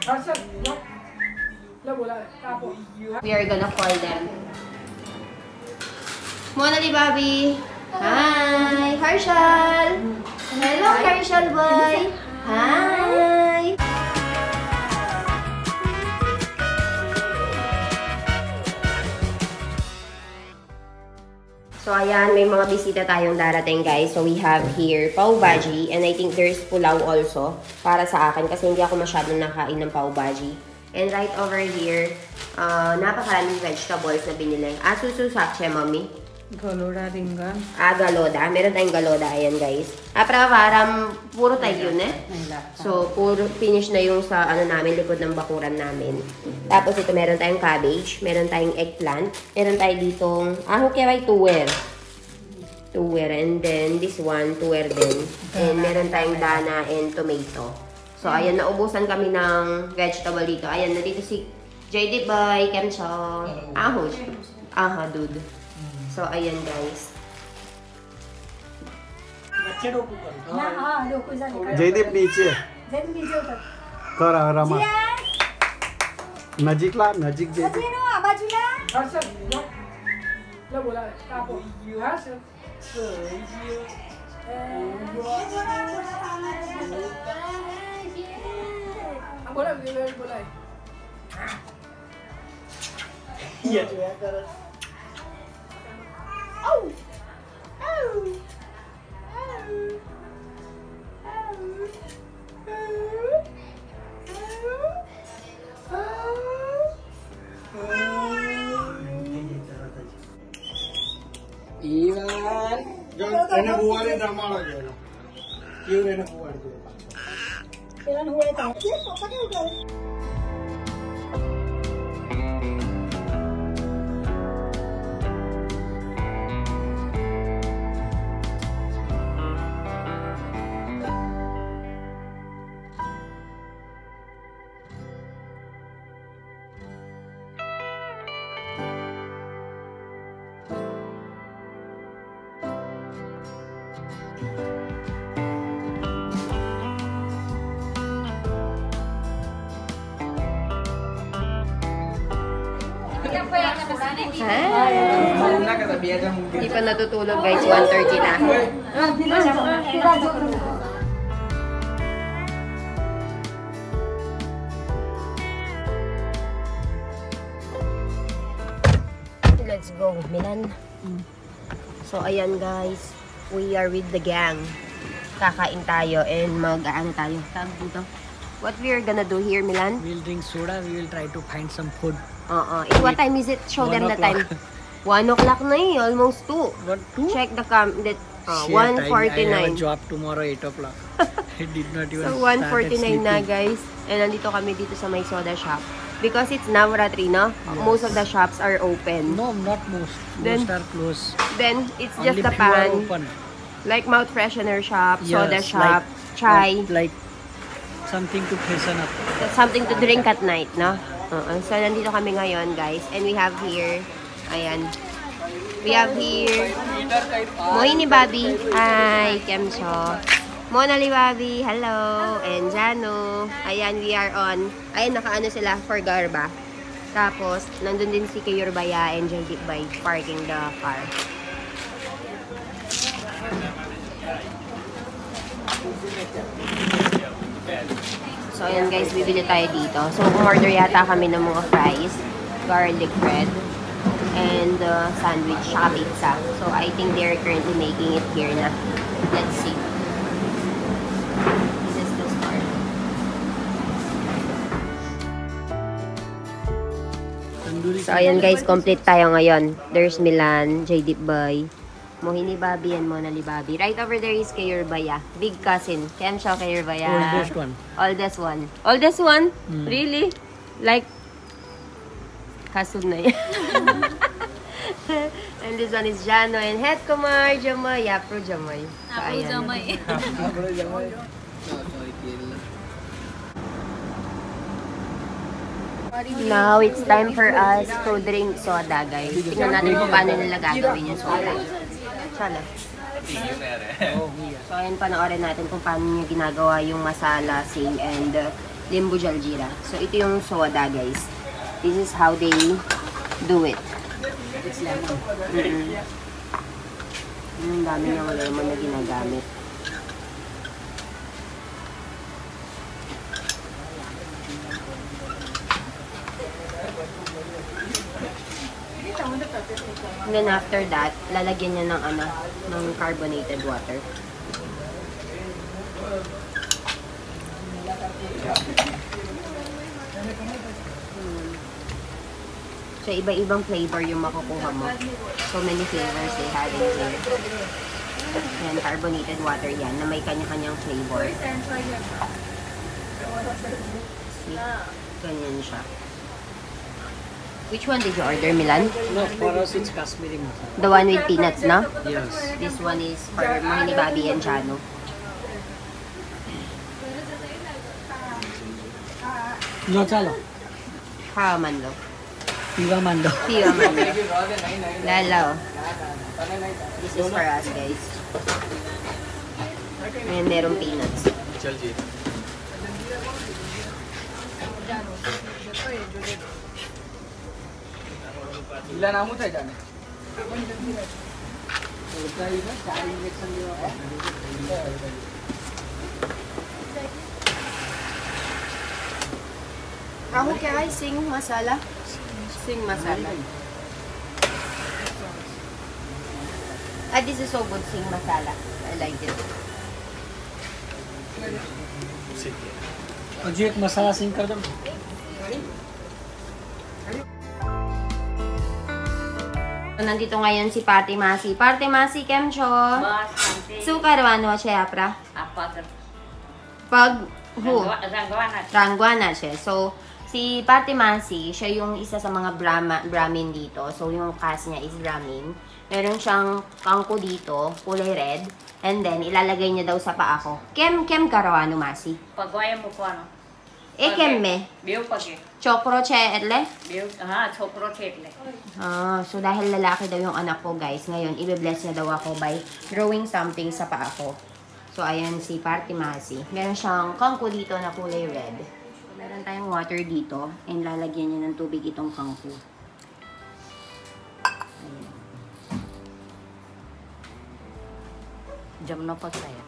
We are gonna call them. Monali Bobby. Hi, Harshal. Hello, Harshal boy. Hi. So, ayan, may mga bisita tayong darating, guys. So, we have here Pau Bhaji. And I think there's pulaw also para sa akin kasi hindi ako masyadong nakain ng Pau Bhaji. And right over here, napakaraming vegetables na binili. Susu sakche, mommy. Galoda ringan. Galoda. Meron tayong galoda. Ayan, guys. Parang puro tayo yun, eh. So, puro finish na yung sa, namin, likod ng bakuran namin. Tapos, ito, meron tayong cabbage. Meron tayong eggplant. Meron tayo ditong, hukiaway tuwer. Tuwer. And then, this one, tuwer din. And meron tayong dana and tomato. So, ayan, naubusan kami ng vegetable dito. Ayan, nandito si JD Boy, Kemcho. Dude. So, ayan, guys. Jaideep नीचे कर रमा नजीक ला नजीक जयदीप એને બુવાને રમાડો છે કેવું એને બુવાડ છે પેલા હોય તો પપ્પા કેવું કરે Hindi pa natutulog, guys. 1:30 na. Let's go, Milan. So, ayan, guys. We are with the gang. Kakain tayo and mag-ano tayo. Tawag dito. What we are gonna do here, Milan? We'll drink soda. We will try to find some food. What time is it? Show them the time. 1 o'clock na eh. Almost 2. What, 2? Check the 1:49. I have a job tomorrow 8 o'clock. I did not even So, 1:49 na, guys. And nandito kami dito sa may soda shop. Because it's Navratri, no? Yes. Most of the shops are open. No, not most. Most are closed. Then, it's only just the few are pan. open. Like mouth freshener shop, Yes, soda shop, chai. Like something to freshen up. Something to drink at night, no? So, nandito kami ngayon, guys. And we have here, ayan. We have here, Mohini Bobby. Hi, Kemcho. Monali Bobby. Hello. And Jano. Ayan, we are on. Ayan, nakaano sila for Garba. Tapos, nandun din si Kayurbaya and Jaydeep by parking the car. So, ayan guys, bibili tayo dito. So, umorder yata kami ng mga fries, garlic bread, and sandwich, saka pizza. So, I think they're currently making it here na. Let's see. This is the store. So, ayan guys, complete tayo ngayon. There's Milan, Jaydeep Boy, Mohini Bobby, and Monali Bobby. Right over there is Kayurbaya. Big cousin. Kemcho Kayurbaya. Oldest one. Oldest one. Oldest one? Really? Like, kasud na yan. And this one is Jano and Het Kumar Jamoy. Yapro Jamoy. Apro Jamoy. Apro Jamoy. Now, it's time for us to drink soda, guys. Tingnan natin kung paano nila gagawin yung soda. Sala. So, ayan, panoorin natin kung paano nyo ginagawa yung masala, sing, and Limbu Jaljeera. So, ito yung soda, guys. This is how they do it. It's lemon. Ang dami niyang lemon na ginagamit. And then after that, lalagyan niya ng ng carbonated water. So, iba-ibang flavor yung makukuha mo. So many flavors they have in here. Yan, carbonated water yan, na may kanya-kanyang flavor. See? Ganyan siya. Which one did you order, Milan? No, for us it's Kashmiri masala. The one with peanuts, no? Yes. This one is for Mohini Bobby and Jano. No, chalo. How Mando? Piva mando. Piwa Mando. Lalo. This is for us, guys. Ayan, merong peanuts. इला नाम होता है जाने Kamu kaya ay sing masala? Sing masala. This is so good, sing masala. I like it. और जो एक मसाला सिंग कर दो. Nandito ngayon si Pati Masi. Pati Masi, kemcho? बस शांति Sukarwano siya, pra? apa ter Pag, ranggawana Rangwana siya. So, si Pati Masi, siya yung isa sa mga Brahmin dito. So, yung cast niya is Brahmin. Meron siyang kangko dito, kulay red. And then, ilalagay niya daw sa paa ko. Kem karawano, Masi? pagwaya mo ko ano Kem me? biu pagi Chokro che etle? biu chokro chetle So dahil lalaki daw yung anak ko, guys, ngayon, i-bless niya daw ako by drawing something sa paa ko. So, ayan si Pati Masi. Meron siyang kangko dito na kulay red. Meron tayong water dito, and lalagyan niya ng tubig itong kangko. jam na pa saya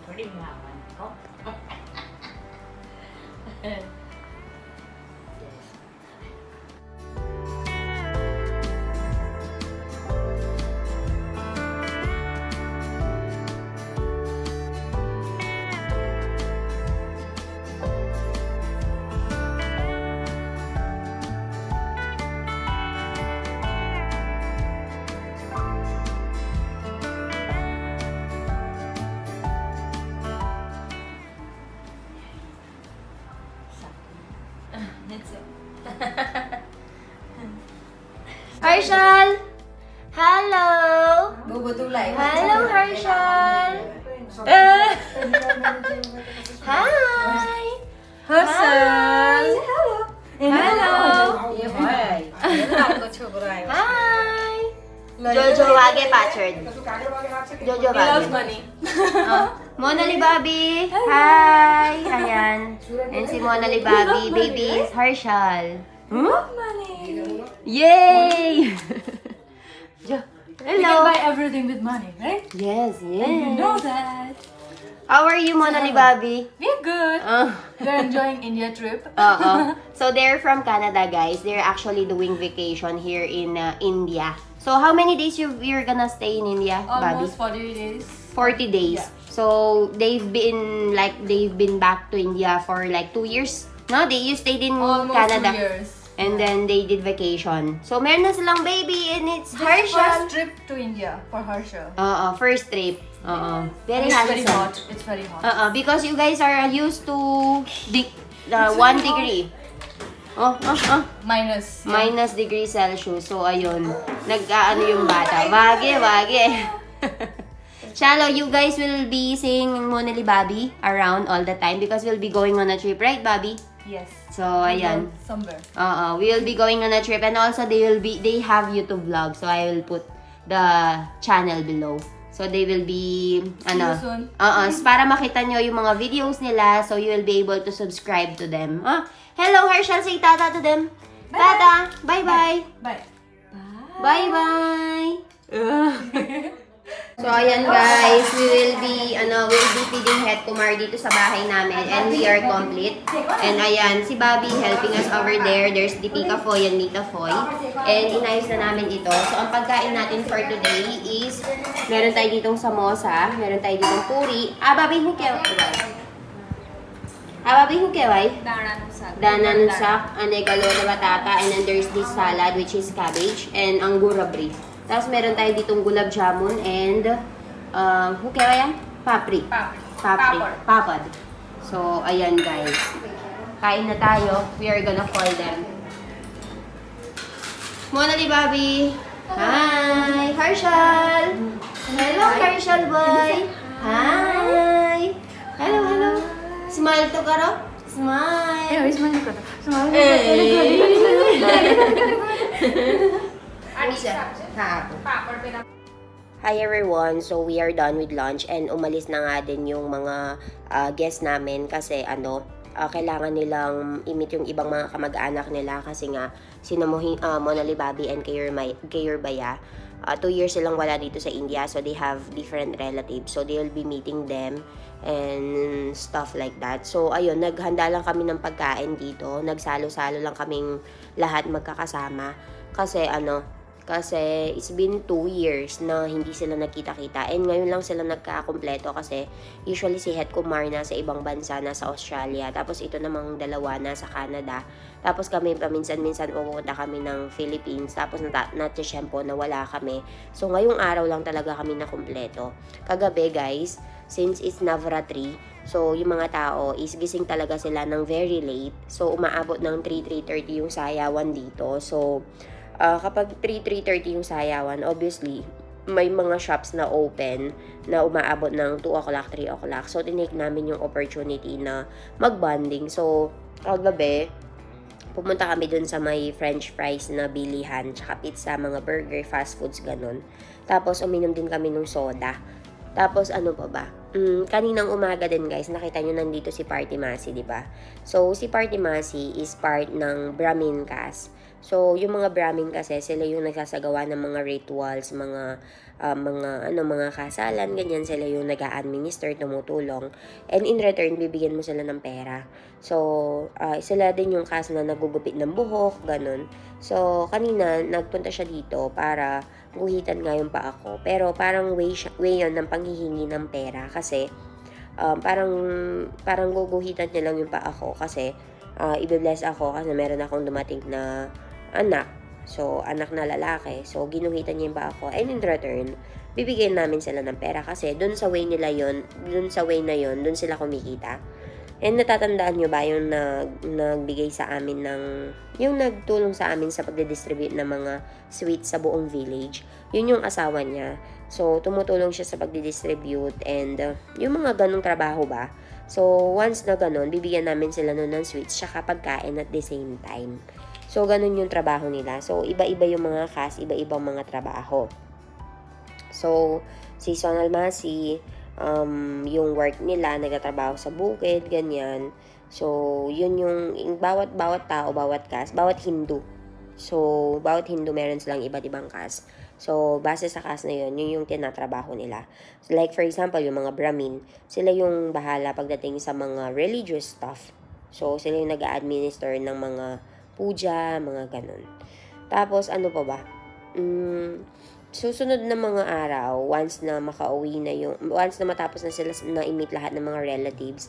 थोड़ी हवन को Harshal! Hello! Hello, Harshal! Hi! Harshal! Hello! Hi! Jojo Wage Pachard. Jojo Wage. Monali Bobby! Hi! Ayan. And si Monali Bobby, baby is Harshal. Yay! Hello! You can buy everything with money, right? Yes, yes. You know that. How are you, Monali Bobby? We're good. We're enjoying India trip. So they're from Canada, guys. They're actually doing vacation here in India. So, how many days you're gonna stay in India, Bobby? Almost 40 days. 40 days. Yeah. So, they've been back to India for like 2 years. No, you stayed in Almost Canada. 2 years. And then they did vacation. So, meron na silang baby and it's This is Harsha. first trip to India for Harsha. First trip. Very It's very handsome. hot. It's very hot. Because you guys are used to the 1 degree. Minus. Yeah. Minus degree Celsius. So, ayun. Nag-ano yung bata. Wage. Shalo, you guys will be seeing Monali Bobby around all the time because we'll be going on a trip, right, Bobby? Yes. So, ayan. Somewhere. We will be going on a trip and also they have YouTube vlog. So, I will put the channel below. So, they will be, See you soon. para makita nyo yung mga videos nila. So, you will be able to subscribe to them. Hello, Harshal. Say tata to them. Bye. Tata. Bye-bye. Bye. Bye-bye. So, ayan guys, we'll be feeding Het Kumar dito sa bahay namin and we are complete. And ayan, si Bobby helping us over there. There's Dipika Foy and Nita Foy. And inayos na namin ito. So, ang pagkain natin for today is meron tayo ditong samosa, meron tayo ditong puri. Bobby, hukeway. Bobby, hukeway. Dana nusak, anegalo na batata, and then there's this salad which is cabbage and anggura brie. Tapos meron tayo ditong gulab jamun and hukaya yan? Papri. Papad. So, ayan guys. Kain na tayo. We are gonna call them. Monali Bobby. Hi! Harshal! Hello, Harshal boy! Hi! Hello! Smile to karo? Smile! Hi everyone! So we are done with lunch and umalis na nga din yung mga guests namin kasi kailangan nilang i-meet yung ibang mga kamag-anak nila kasi nga sina Monali Bobby and Kayor Baya. 2 years silang wala dito sa India, so they have different relatives. So they will be meeting them and stuff like that. So ayun, naghanda lang kami ng pagkain dito. Nagsalo-salo lang kaming lahat magkakasama kasi kasi it's been 2 years na hindi sila nagkita-kita. And ngayon lang sila nagkakompleto kasi usually si Het Kumar na sa ibang bansa, nasa Australia. Tapos ito namang dalawa na sa Canada. Tapos kami paminsan-minsan pupunta kami ng Philippines. Tapos natsyempo na wala kami. So ngayong araw lang talaga kami nakompleto. Kagabi guys, since it's Navratri, so yung mga tao is gising talaga sila ng very late. So umaabot ng 3:30 yung sayawan dito. So kapag 3:30 yung sayawan, obviously, may mga shops na open na umaabot ng 2 o'clock, 3 o'clock. So, tinake namin yung opportunity na mag-bonding. So, kagabi, pumunta kami dun sa may french fries na bilihan, tsaka pizza, mga burger, fast foods, ganun. Tapos, uminom din kami ng soda. Tapos, ano pa ba? Kaninang umaga din, guys, nakita nyo nandito si Party Masi, di ba? So, si Party Masi is part ng Brahmin caste. So, yung mga Brahmin kasi, sila yung nagsasagawa ng mga rituals, mga kasalan, ganyan, sila yung nag-a-administer, tumutulong. And in return, bibigyan mo sila ng pera. So, sila din yung caste na nagugupit ng buhok, ganun. So, kanina, nagpunta siya dito para guhitan nga yung paa ko. Pero, parang way yun ng panghihingi ng pera kasi, parang guguhitan niya lang yung paa ko kasi, i-bless ako kasi meron akong dumating na anak. So, anak na lalaki. So, ginuhitan niya yung paa ko. And in return, bibigyan namin sila ng pera kasi dun sa way nila yun, dun sa way na yun, dun sila kumikita. And natatandaan nyo ba yung nagbigay sa amin yung nagtulong sa amin sa pagdidistribute ng mga sweets sa buong village? Yun yung asawa niya. So, tumutulong siya sa pagdidistribute and yung mga ganong trabaho ba? So, once na ganon, bibigyan namin sila nun ng sweets tsaka pagkain at the same time. So, ganun yung trabaho nila. So, iba-iba yung mga caste, iba-ibang mga trabaho. So, si Sonal Masi, yung work nila, nagtatrabaho sa bukid, ganyan. So, yun yung bawat tao, bawat caste, bawat Hindu. So, bawat Hindu meron silang iba't ibang caste. So, base sa caste na yun yung tinatrabaho nila. So, like, for example, yung mga Brahmin, sila yung bahala pagdating sa mga religious stuff. So, sila yung nag-a-administer ng mga puja, mga ganun. Tapos, ano pa ba? Susunod na mga araw, once na matapos na sila na i-meet lahat ng mga relatives,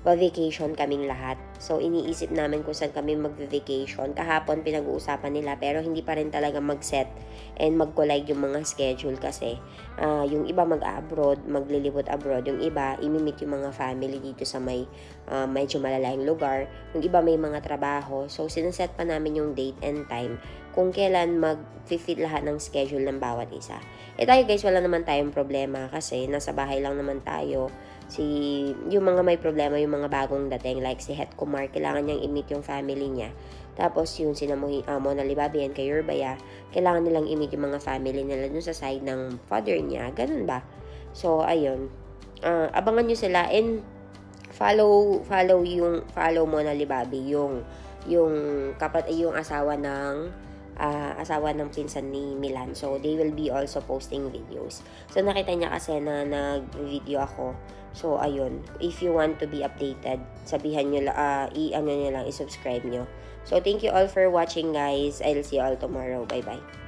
vacation kaming lahat. So, iniisip namin kung saan kami mag-vacation. Kahapon, pinag-uusapan nila, pero hindi pa rin talaga mag-set and mag-collide yung mga schedule kasi yung iba mag-abroad, maglilibot abroad. Yung iba, imimit yung mga family dito sa may medyo malalayong lugar. Yung iba may mga trabaho. So, sineset pa namin yung date and time kung kailan mag-fit lahat ng schedule ng bawat isa. Tayo guys, wala naman tayong problema kasi nasa bahay lang naman tayo. Yung mga may problema, yung mga bagong dating, like si Het Kumar, kailangan niyang i-meet yung family niya. Tapos yung sina Mona Libabi and kay Urbaya, kailangan nilang i-meet yung mga family nila dun sa side ng father niya. Ganun ba? So, ayun. Abangan nyo sila and follow Mona Libabi, yung asawa ng pinsan ni Milan. So, they will be also posting videos. So, nakita niya kasi na nag-video ako. So, ayun. If you want to be updated, sabihan nyo lang, i-subscribe nyo. So, thank you all for watching, guys. I'll see you all tomorrow. Bye-bye.